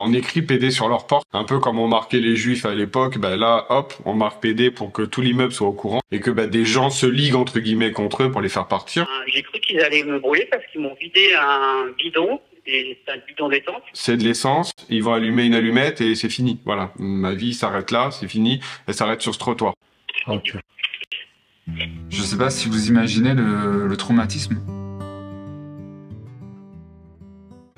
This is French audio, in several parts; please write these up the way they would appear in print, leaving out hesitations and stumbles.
On écrit PD sur leur porte, un peu comme on marquait les juifs à l'époque. Bah là, hop, on marque PD pour que tout l'immeuble soit au courant et que des gens se liguent entre guillemets contre eux pour les faire partir. J'ai cru qu'ils allaient me brûler parce qu'ils m'ont vidé un bidon. Et c'est un bidon d'essence. C'est de l'essence, ils vont allumer une allumette et c'est fini. Voilà, ma vie s'arrête là, c'est fini, elle s'arrête sur ce trottoir. Okay. Je sais pas si vous imaginez le traumatisme.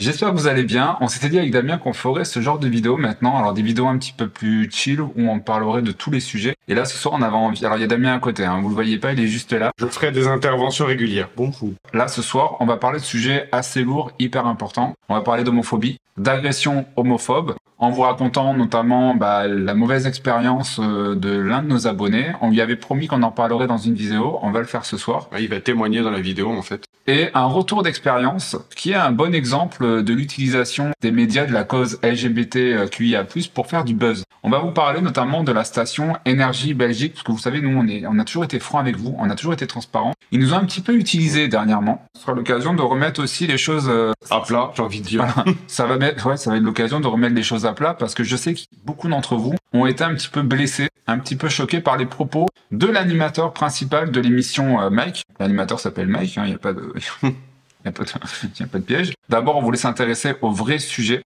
J'espère que vous allez bien. On s'était dit avec Damien qu'on ferait ce genre de vidéo maintenant. Alors des vidéos un petit peu plus chill où on parlerait de tous les sujets. Et là ce soir on avait envie. Alors il y a Damien à côté, hein. Vous le voyez pas, il est juste là. Je ferai des interventions régulières. Bon fou. Là ce soir on va parler de sujets assez lourds, hyper importants. On va parler d'homophobie, d'agression homophobe, en vous racontant notamment la mauvaise expérience de l'un de nos abonnés. On lui avait promis qu'on en parlerait dans une vidéo. On va le faire ce soir. Il va témoigner dans la vidéo en fait. Et un retour d'expérience qui est un bon exemple de l'utilisation des médias de la cause LGBTQIA+, pour faire du buzz. On va vous parler notamment de la station Énergie Belgique, parce que vous savez, nous, on a toujours été francs avec vous, on a toujours été transparents. Ils nous ont un petit peu utilisés dernièrement. Ce sera l'occasion de remettre aussi les choses à plat, j'ai envie de dire. Voilà. Ça va être l'occasion de remettre les choses à plat, parce que je sais que beaucoup d'entre vous ont été un petit peu blessés, un petit peu choqués par les propos de l'animateur principal de l'émission Mike. L'animateur s'appelle Mike, il n'y a pas de... Il n'y a pas de piège. D'abord, on voulait s'intéresser au vrai sujet.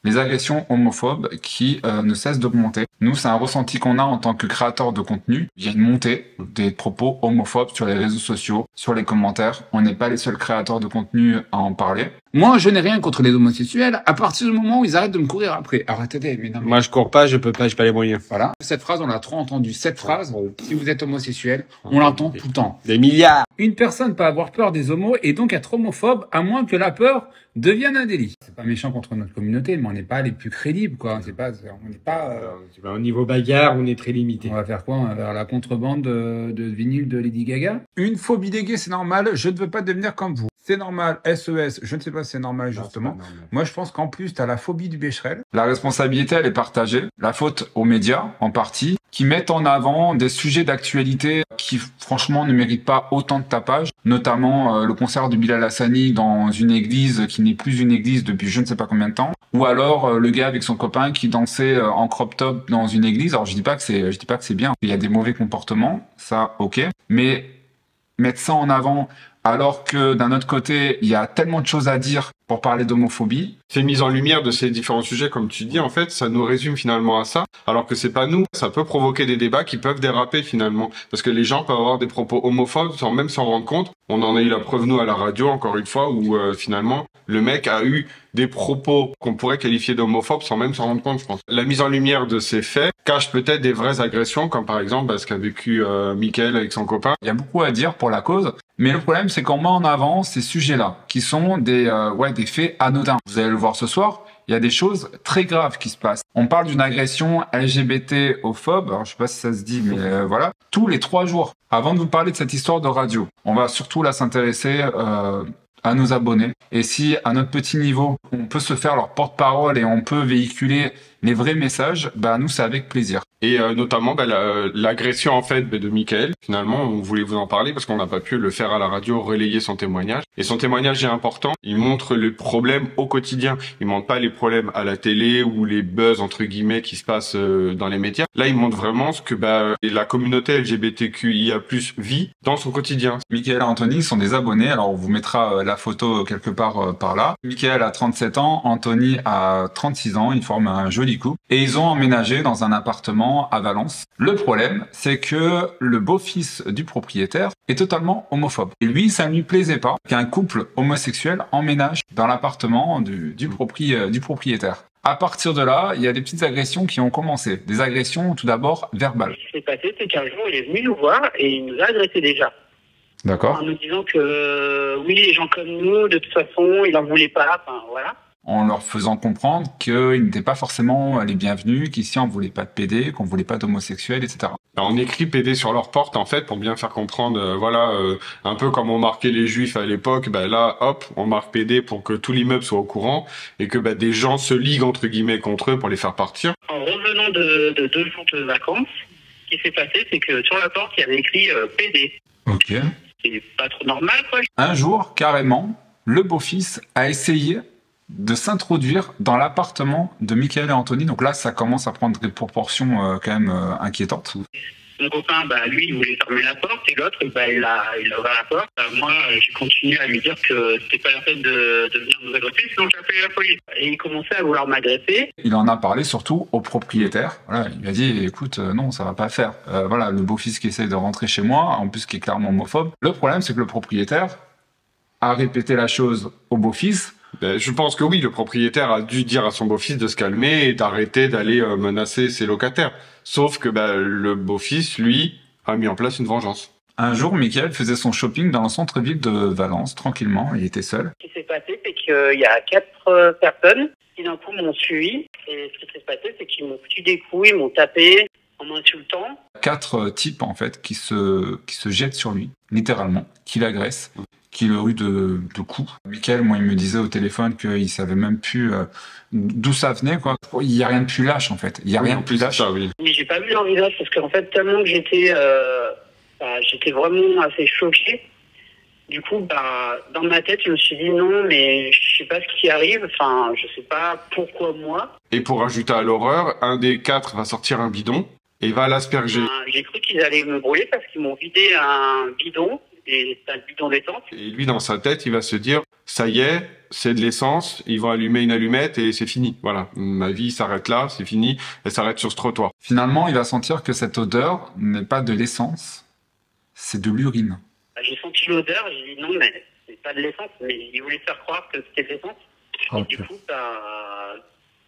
Les agressions homophobes qui ne cessent d'augmenter. Nous, c'est un ressenti qu'on a en tant que créateur de contenu. Il y a une montée des propos homophobes sur les réseaux sociaux, sur les commentaires. On n'est pas les seuls créateurs de contenu à en parler. Moi, je n'ai rien contre les homosexuels à partir du moment où ils arrêtent de me courir après. Alors, attendez, mais non, mais... Moi, je cours pas, je peux pas, j'ai pas les moyens. Voilà. Cette phrase, on l'a trop entendue. Cette phrase, si vous êtes homosexuel, on l'entend tout le temps. Des milliards. Une personne peut avoir peur des homos et donc être homophobe à moins que la peur devienne un délit. C'est pas méchant contre notre communauté, mais on n'est pas les plus crédibles, quoi. On n'est pas... Au niveau bagarre, on est très limité. On va faire quoi? On va faire la contrebande de vinyle de Lady Gaga? Une phobie des gays, c'est normal. Je ne veux pas devenir comme vous. C'est normal. SES, je ne sais pas si c'est normal, justement. Non, normal. Moi, je pense qu'en plus, tu as la phobie du Becherel. La responsabilité, elle est partagée. La faute aux médias, en partie, qui mettent en avant des sujets d'actualité qui, franchement, ne méritent pas autant de tapage. Notamment le concert de Bilal Hassani dans une église qui n'est plus une église depuis je ne sais pas combien de temps. Ou alors le gars avec son copain qui dansait en crop top dans une église. Alors, je dis pas que c'est bien. Il y a des mauvais comportements, ça, ok. Mais mettre ça en avant alors que d'un autre côté, il y a tellement de choses à dire pour parler d'homophobie. C'est une mise en lumière de ces différents sujets, comme tu dis, en fait, ça nous résume finalement à ça, alors que c'est pas nous. Ça peut provoquer des débats qui peuvent déraper finalement, parce que les gens peuvent avoir des propos homophobes sans même s'en rendre compte. On en a eu la preuve, nous, à la radio, encore une fois, où finalement, le mec a eu des propos qu'on pourrait qualifier d'homophobes sans même s'en rendre compte, je pense. La mise en lumière de ces faits cache peut-être des vraies agressions, comme par exemple ce qu'a vécu Mickaël avec son copain. Il y a beaucoup à dire pour la cause, mais le problème, c'est qu'on met en avant ces sujets-là, qui sont des faits anodins. Vous allez le voir ce soir, il y a des choses très graves qui se passent. On parle d'une agression LGBT-ophobe, alors je sais pas si ça se dit, mais voilà, tous les 3 jours. Avant de vous parler de cette histoire de radio, on va surtout là s'intéresser à nos abonnés. Et si, à notre petit niveau, on peut se faire leur porte-parole et on peut véhiculer les vrais messages, nous, c'est avec plaisir. Et notamment l'agression en fait de Mickaël. Finalement, on voulait vous en parler parce qu'on n'a pas pu le faire à la radio, relayer son témoignage. Et son témoignage est important. Il montre les problèmes au quotidien. Il montre pas les problèmes à la télé ou les buzz entre guillemets qui se passent dans les médias. Là, il montre vraiment ce que la communauté LGBTQIA+ vit dans son quotidien. Mickaël et Anthony sont des abonnés. Alors, on vous mettra la photo quelque part par là. Mickaël a 37 ans, Anthony a 36 ans. Ils forment un joli couple. Et ils ont emménagé dans un appartement à Valence. Le problème, c'est que le beau-fils du propriétaire est totalement homophobe. Et lui, ça ne lui plaisait pas qu'un couple homosexuel emménage dans l'appartement du propriétaire. À partir de là, il y a des petites agressions qui ont commencé. Des agressions tout d'abord verbales. Ce qui s'est passé, c'est qu'un jour, il est venu nous voir et il nous a agressé déjà. D'accord. En nous disant que oui, les gens comme nous, de toute façon, il en voulait pas, enfin voilà. En leur faisant comprendre qu'ils n'étaient pas forcément les bienvenus, qu'ici on voulait pas de PD, qu'on voulait pas d'homosexuels, etc. On écrit PD sur leur porte en fait pour bien faire comprendre, un peu comme on marquait les juifs à l'époque. Là, hop, on marque PD pour que tout l'immeuble soit au courant et que des gens se liguent entre guillemets contre eux pour les faire partir. En revenant de 2 jours de vacances, ce qui s'est passé, c'est que sur la porte, il y avait écrit PD. Ok. C'est pas trop normal, quoi. Un jour, carrément, le beau-fils a essayé de s'introduire dans l'appartement de Michael et Anthony. Donc là, ça commence à prendre des proportions quand même inquiétantes. Mon copain, lui, il voulait fermer la porte et l'autre, il a ouvert la porte. Moi, j'ai continué à lui dire que c'était pas la peine de venir nous agresser, sinon j'appelais la police. Et il commençait à vouloir m'agresser. Il en a parlé surtout au propriétaire. Voilà, il lui a dit, écoute, non, ça va pas faire. Voilà, le beau-fils qui essaie de rentrer chez moi, en plus qui est clairement homophobe. Le problème, c'est que le propriétaire a répété la chose au beau-fils. Je pense que oui, le propriétaire a dû dire à son beau-fils de se calmer et d'arrêter d'aller menacer ses locataires. Sauf que le beau-fils, lui, a mis en place une vengeance. Un jour, Michael faisait son shopping dans le centre-ville de Valence, tranquillement, il était seul. Ce qui s'est passé, c'est qu'il y a 4 personnes qui d'un coup m'ont suivi. Et ce qui s'est passé, c'est qu'ils m'ont foutu des coups, ils m'ont tapé en m'insultant. 4 types, en fait, qui se jettent sur lui, littéralement, qui l'agressent, qui le ruent de coups. Michael, moi, il me disait au téléphone qu'il savait même plus d'où ça venait, quoi. Il y a rien de plus lâche, en fait. Il y a rien de plus lâche. Ça, oui. Mais j'ai pas vu leur visage parce qu'en fait, tellement que j'étais vraiment assez choqué. Du coup, dans ma tête, je me suis dit non, mais je sais pas ce qui arrive. Enfin, je sais pas pourquoi moi. Et pour ajouter à l'horreur, un des 4 va sortir un bidon et va l'asperger. J'ai cru qu'ils allaient me brûler parce qu'ils m'ont vidé un bidon, et c'est un bidon d'essence. Et lui, dans sa tête, il va se dire, ça y est, c'est de l'essence, ils vont allumer une allumette et c'est fini. Voilà, ma vie s'arrête là, c'est fini, elle s'arrête sur ce trottoir. Finalement, il va sentir que cette odeur n'est pas de l'essence, c'est de l'urine. J'ai senti l'odeur, j'ai dit non, mais c'est pas de l'essence, mais ils voulaient faire croire que c'était de l'essence. Oh, et du coup,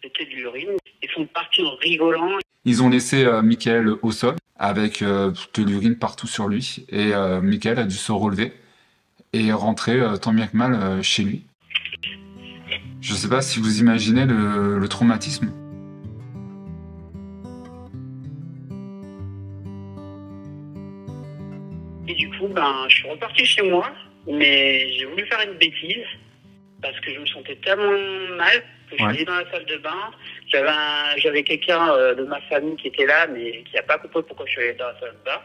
c'était de l'urine. Ils sont partis en rigolant. Ils ont laissé Michael au sol avec de l'urine partout sur lui et Michael a dû se relever et rentrer tant bien que mal chez lui. Je sais pas si vous imaginez le traumatisme. Et du coup, je suis reparti chez moi, mais j'ai voulu faire une bêtise parce que je me sentais tellement mal que je suis allé dans la salle de bain. J'avais quelqu'un de ma famille qui était là, mais qui n'a pas compris pourquoi je suis allé dans la salle de bain.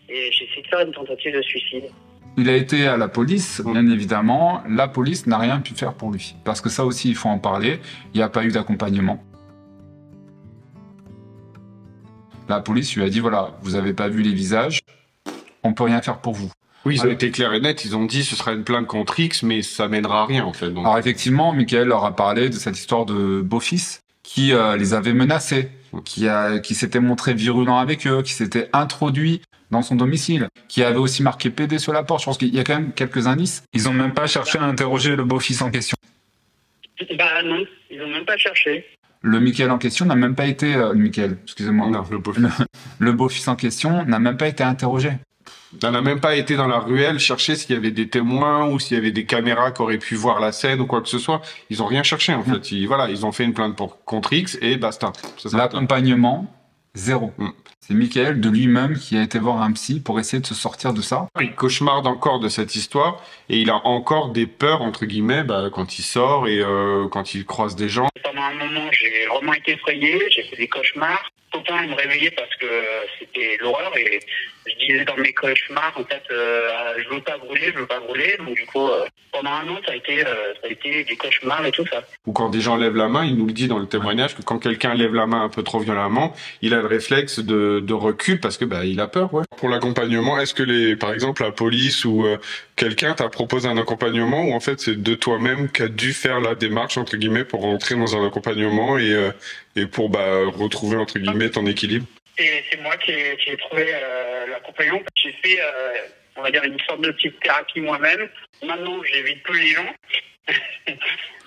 Et j'ai essayé de faire une tentative de suicide. Il a été à la police, bien évidemment. La police n'a rien pu faire pour lui. Parce que ça aussi, il faut en parler. Il n'y a pas eu d'accompagnement. La police lui a dit, voilà, vous n'avez pas vu les visages, on peut rien faire pour vous. Oui, ils ont été clairs et nets, ils ont dit ce sera une plainte contre X, mais ça mènera à rien en fait. Donc. Alors effectivement, Michael leur a parlé de cette histoire de beau-fils qui les avait menacés, qui s'était montré virulent avec eux, qui s'était introduit dans son domicile, qui avait aussi marqué PD sur la porte. Je pense qu'il y a quand même quelques indices. Ils n'ont même pas cherché à interroger le beau-fils en question. Non, ils n'ont même pas cherché. Le Michael en question n'a même pas été... Michael, excusez-moi. Non, le beau-fils. Le beau-fils en question n'a même pas été interrogé. On n'a même pas été dans la ruelle chercher s'il y avait des témoins ou s'il y avait des caméras qui auraient pu voir la scène ou quoi que ce soit. Ils ont rien cherché en fait. Ils ont fait une plainte contre X et basta. L'accompagnement, zéro. C'est Michael de lui-même qui a été voir un psy pour essayer de se sortir de ça. Il cauchemarde encore de cette histoire et il a encore des peurs entre guillemets quand il sort et quand il croise des gens. Pendant un moment, j'ai vraiment été effrayé, j'ai fait des cauchemars. Pourtant, il me réveillait parce que c'était l'horreur et je disais dans mes cauchemars, en fait, je veux pas brûler. Donc du coup, pendant un an, ça a été des cauchemars et tout ça. Ou quand des gens lèvent la main, il nous le dit dans le témoignage que quand quelqu'un lève la main un peu trop violemment, il a le réflexe de recul parce que il a peur. Ouais. Pour l'accompagnement, est-ce que par exemple la police ou quelqu'un t'a proposé un accompagnement ou en fait c'est de toi-même qu'a dû faire la démarche entre guillemets pour rentrer dans un accompagnement et pour retrouver entre guillemets ton équilibre? C'est moi qui ai trouvé l'accompagnement. J'ai fait, on va dire, une sorte de petite thérapie moi-même. Maintenant, j'évite plus les gens.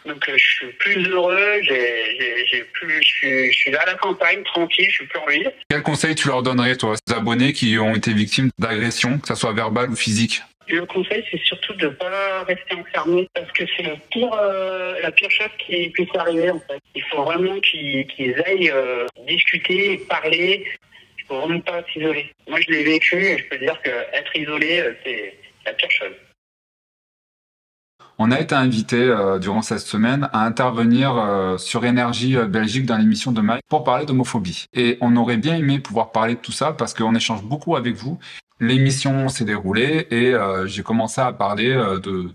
Donc, je suis plus heureux. Je suis là à la campagne, tranquille, je suis plus en ville. Quel conseil tu leur donnerais, toi, aux abonnés qui ont été victimes d'agressions, que ça soit verbale ou physique? Le conseil, c'est surtout de ne pas rester enfermé parce que c'est la pire chose qui puisse arriver, en fait. Il faut vraiment qu'ils aillent discuter, parler. Il faut vraiment pas s'isoler. Moi, je l'ai vécu et je peux dire qu'être isolé, c'est la pire chose. On a été invité durant cette semaine à intervenir sur Énergie Belgique dans l'émission de Mike pour parler d'homophobie. Et on aurait bien aimé pouvoir parler de tout ça parce qu'on échange beaucoup avec vous. l'émission s'est déroulée et j'ai commencé à parler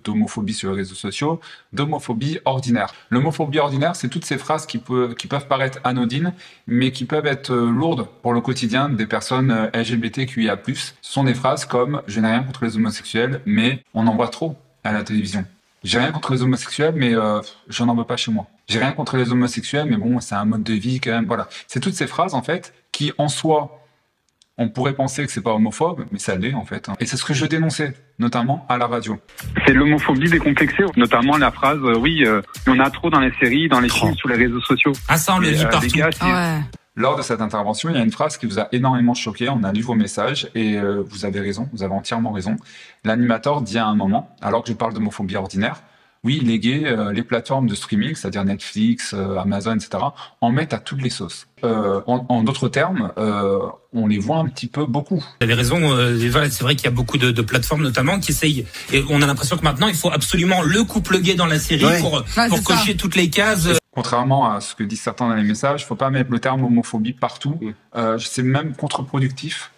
d'homophobie sur les réseaux sociaux, d'homophobie ordinaire. L'homophobie ordinaire, c'est toutes ces phrases qui peuvent paraître anodines, mais qui peuvent être lourdes pour le quotidien des personnes LGBTQIA+. Ce sont des phrases comme « je n'ai rien contre les homosexuels, mais on en voit trop à la télévision ». J'ai rien contre les homosexuels, mais je n'en veux pas chez moi. J'ai rien contre les homosexuels, mais bon, c'est un mode de vie quand même. Voilà. C'est toutes ces phrases, en fait, qui, en soi, on pourrait penser que c'est pas homophobe, mais ça l'est, en fait. Et c'est ce que je dénonçais, notamment à la radio. C'est l'homophobie décomplexée, notamment la phrase, il y en a trop dans les séries, dans les films, sur les réseaux sociaux. Ah, ça, on le dit partout. Les gars, Ouais. Lors de cette intervention, il y a une phrase qui vous a énormément choqué. On a lu vos messages et vous avez raison, vous avez entièrement raison. L'animateur dit à un moment, alors que je parle d'homophobie ordinaire, oui, les gays, les plateformes de streaming, c'est-à-dire Netflix, Amazon, etc., en mettent à toutes les sauces. En d'autres termes, on les voit un petit peu beaucoup. Vous avez raison, c'est vrai qu'il y a beaucoup de plateformes notamment qui essayent, et on a l'impression que maintenant il faut absolument le couple gay dans la série pour cocher toutes les cases. Contrairement à ce que disent certains dans les messages, il ne faut pas mettre le terme homophobie partout. C'est même contre-productif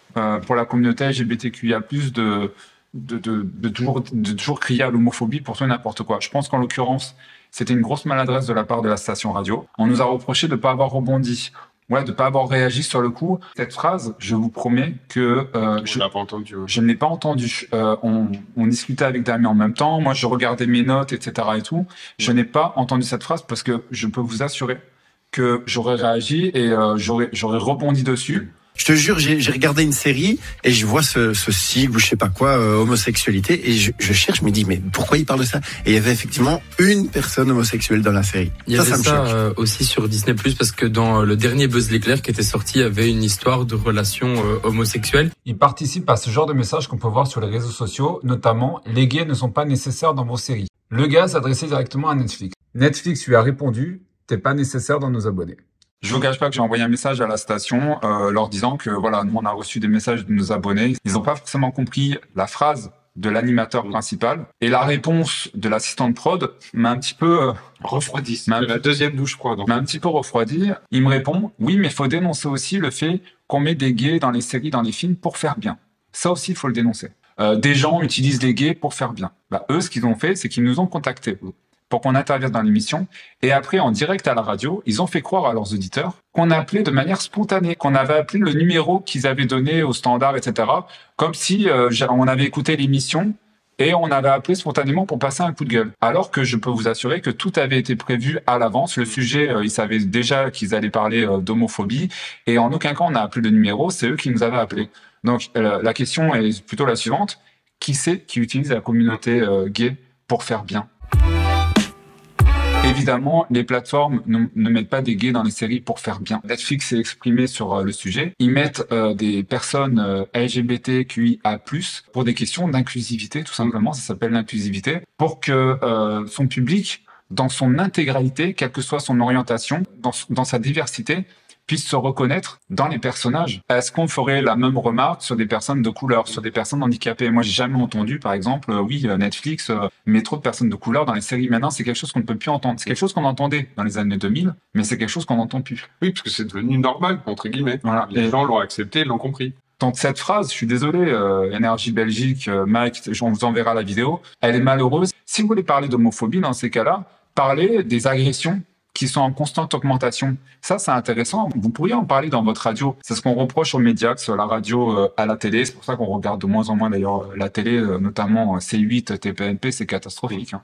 pour la communauté LGBTQIA+, de toujours crier à l'homophobie pour tout et n'importe quoi. Je pense qu'en l'occurrence, c'était une grosse maladresse de la part de la station radio. On nous a reproché de ne pas avoir rebondi, de ne pas avoir réagi sur le coup. Cette phrase, je vous promets que je ne l'ai pas entendue. On discutait avec Damien en même temps. Moi, je regardais mes notes, etc. et tout. Je n'ai pas entendu cette phrase parce que je peux vous assurer que j'aurais réagi et j'aurais rebondi dessus. Je te jure, j'ai regardé une série et je vois ce sigle ou je sais pas quoi, homosexualité, et je cherche, je me dis, mais pourquoi il parle de ça? Et il y avait effectivement une personne homosexuelle dans la série. Il y avait ça aussi sur Disney+, parce que dans le dernier Buzz l'éclair qui était sorti, il y avait une histoire de relation homosexuelle. Il participe à ce genre de messages qu'on peut voir sur les réseaux sociaux, notamment « Les gays ne sont pas nécessaires dans vos séries ». Le gars s'adressait directement à Netflix. Netflix lui a répondu « T'es pas nécessaire dans nos abonnés ». Je vous cache pas que j'ai envoyé un message à la station leur disant que voilà, nous on a reçu des messages de nos abonnés. Ils n'ont pas forcément compris la phrase de l'animateur principal et la réponse de l'assistante prod m'a un petit peu refroidi. C'est la deuxième douche froide. M'a un petit peu refroidi. Il me répond oui, mais faut dénoncer aussi le fait qu'on met des gays dans les séries, dans les films pour faire bien. Ça aussi, il faut le dénoncer. Des gens utilisent les gays pour faire bien. Eux, ce qu'ils ont fait, c'est qu'ils nous ont contactés pour qu'on intervienne dans l'émission. Et après, en direct à la radio, ils ont fait croire à leurs auditeurs qu'on appelait de manière spontanée, qu'on avait appelé le numéro qu'ils avaient donné au standard, etc. Comme si on avait écouté l'émission et on avait appelé spontanément pour passer un coup de gueule. Alors que je peux vous assurer que tout avait été prévu à l'avance. Le sujet, ils savaient déjà qu'ils allaient parler d'homophobie. Et en aucun cas, on a appelé le numéro, c'est eux qui nous avaient appelé. Donc la question est plutôt la suivante. Qui c'est qui utilise la communauté gay pour faire bien ? Évidemment, les plateformes ne mettent pas des gays dans les séries pour faire bien. Netflix s'est exprimé sur le sujet. Ils mettent des personnes LGBTQIA+, pour des questions d'inclusivité, tout simplement. Ça s'appelle l'inclusivité. Pour que son public, dans son intégralité, quelle que soit son orientation, dans sa diversité, puisse se reconnaître dans les personnages. Est-ce qu'on ferait la même remarque sur des personnes de couleur, sur des personnes handicapées? Moi, j'ai jamais entendu, par exemple, Netflix met trop de personnes de couleur dans les séries. Maintenant, c'est quelque chose qu'on ne peut plus entendre. C'est quelque chose qu'on entendait dans les années 2000, mais c'est quelque chose qu'on n'entend plus. Oui, parce que c'est devenu normal, entre guillemets. Voilà. Les gens l'ont accepté, l'ont compris. Donc cette phrase, je suis désolé, Énergie Belgique, Mike, on vous enverra la vidéo, elle est malheureuse. Si vous voulez parler d'homophobie dans ces cas-là, parlez des agressions qui sont en constante augmentation. Ça, c'est intéressant. Vous pourriez en parler dans votre radio. C'est ce qu'on reproche aux médias, que ce soit la radio, à la télé. C'est pour ça qu'on regarde de moins en moins, d'ailleurs, la télé, notamment C8, TPMP, c'est catastrophique.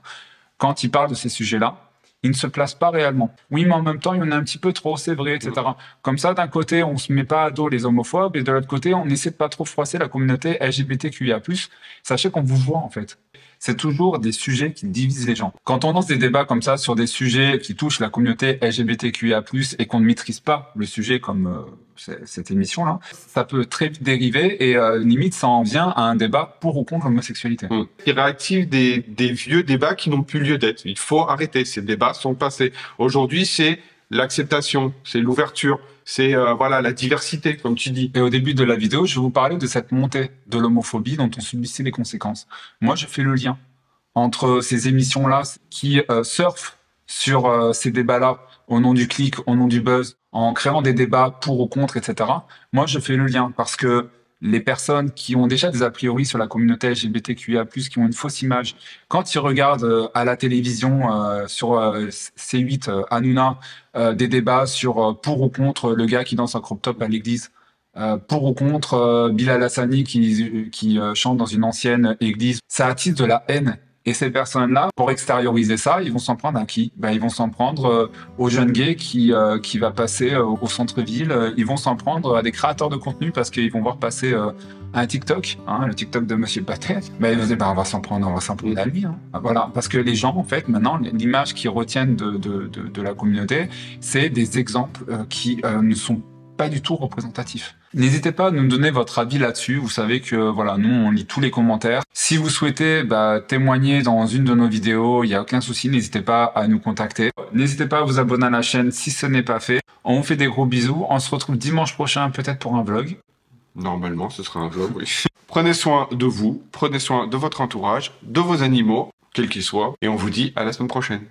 Quand ils parlent de ces sujets-là, ils ne se placent pas réellement. Oui, mais en même temps, il y en a un petit peu trop, c'est vrai, etc. Comme ça, d'un côté, on se met pas à dos les homophobes, et de l'autre côté, on essaie de pas trop froisser la communauté LGBTQIA+. Sachez qu'on vous voit, en fait. C'est toujours des sujets qui divisent les gens. Quand on lance des débats comme ça sur des sujets qui touchent la communauté LGBTQIA+, et qu'on ne maîtrise pas le sujet comme cette émission-là, ça peut très vite dériver et limite ça en vient à un débat pour ou contre l'homosexualité. Il réactive des vieux débats qui n'ont plus lieu d'être. Il faut arrêter. Ces débats sont passés. Aujourd'hui, c'est l'acceptation, c'est l'ouverture, c'est la diversité, comme tu dis. Et au début de la vidéo, je vais vous parler de cette montée de l'homophobie dont on subissait les conséquences. Moi, je fais le lien entre ces émissions-là qui surfent sur ces débats-là au nom du clic, au nom du buzz, en créant des débats pour ou contre, etc. Moi, je fais le lien parce que les personnes qui ont déjà des a priori sur la communauté LGBTQIA+, qui ont une fausse image, quand ils regardent à la télévision sur C8 Hanouna des débats sur pour ou contre le gars qui danse un crop top à l'église, pour ou contre Bilal Hassani qui chante dans une ancienne église, ça attise de la haine. Et ces personnes-là, pour extérioriser ça, ils vont s'en prendre à qui? Ils vont s'en prendre aux jeunes gays qui va passer au centre-ville. Ils vont s'en prendre à des créateurs de contenu parce qu'ils vont voir passer un TikTok, le TikTok de Monsieur Patet. Ils vont dire, on va s'en prendre à lui. Voilà, parce que les gens, en fait, maintenant, l'image qu'ils retiennent de la communauté, c'est des exemples qui ne sont pas du tout représentatifs. N'hésitez pas à nous donner votre avis là-dessus. Vous savez que voilà, nous on lit tous les commentaires. Si vous souhaitez témoigner dans une de nos vidéos, il n'y a aucun souci, n'hésitez pas à nous contacter. N'hésitez pas à vous abonner à la chaîne si ce n'est pas fait. On vous fait des gros bisous. On se retrouve dimanche prochain peut-être pour un vlog. Normalement, ce sera un vlog, oui. Prenez soin de vous, prenez soin de votre entourage, de vos animaux, quels qu'ils soient, et on vous dit à la semaine prochaine.